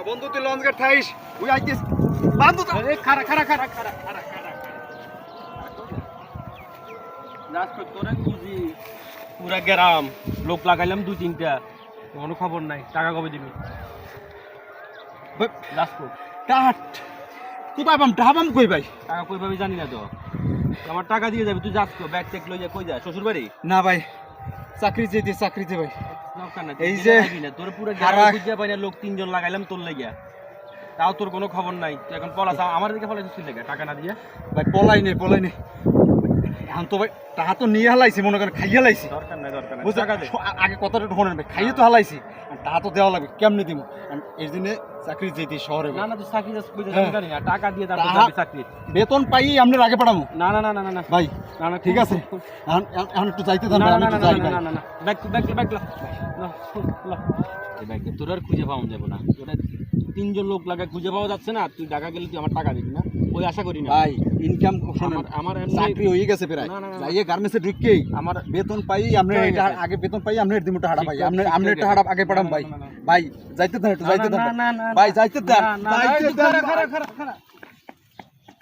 বন্ধু তুই launch gate থাইস ওই আইতিস বান্ধু তো আরে খারা রাজকোট তোরে খুঁজি পুরা গ্রাম লোক লাগাইলাম 2-3টা কোনো খবর নাই টাকা কবে দিবি রাজকোট টাট তুই পাবাম ডাবাম কই ভাই টাকা কই পাবি জানি না তো আমার টাকা দিয়ে যাবি তুই যাস তো ব্যাগ টেক লই যা কই যা শ্বশুর বাড়ি না ভাই চাকরিতে ভাই এই এই যে যে তোর পুরো গ্রাম বুঝিয়া পাই না লোক 3জন লাগাইলাম তোর লাগিয়া তাও তোর কোনো খবর নাই তুই এখন পলাস আমার দিকে পলাইছিস তুই লাগা টাকা না দিয়া ভাই পলাই নেই এখন তো ভাই টাকা তো নিয়ে হালাইছি মনে করেন খাইয়ে হালাইছি দরকার নাই বুঝছেন? টাকা দে আগে কথাটা একটু শোনেন ভাই খাইয়ে তো হালাইছি আর টাকা তো দেওয়া লাগবে কেমনে দিব এর জন্য চাকরি যেতে শহরে ভাই। না না তুই চাকরি যাস কই যাস হ্যাঁ। জানি না টাকা দিয়ে তারপর টাকা- যাবি চাকরি বেতন পাই আমরা আগে পাঠাবো না না না না না না ভাই না না ঠিক আছে এখন একটু যাইতে দেন না ভাই, না আমি না একটু না যাই না ভাই না না ব্যাগ ল এই ব্যাগ তোর আর খুঁজে পাওয়া যাবে না ওটা 3জন লোক লাগা খুঁজে পাওয়া যাচ্ছে না তুই ঢাকা গেলে তুই আমার টাকা দিবি না ওই আশা করি না ভাই ইনকাম শোনেন আমার এমনি- চাকরি হয়ে গেছে প্রায় না, না, না, না। যাইয়ে গার্মেন্টসে ঢুককেই আমার বেতন পাই আমরা হয়ে এটা গেছে। আগে বেতন পাই আমরা এর দিমু টাকা ভাই ঠিক আমরা আছে, আমরা ঠিক আছে। টাকা আগে পাঠাম না, ভাই না, না, না। ভাই যাইতে দেন একটু যাইতে দেন না, না, না, ভাই যাইতে দেন না, না, যাইতে এই দেন খারা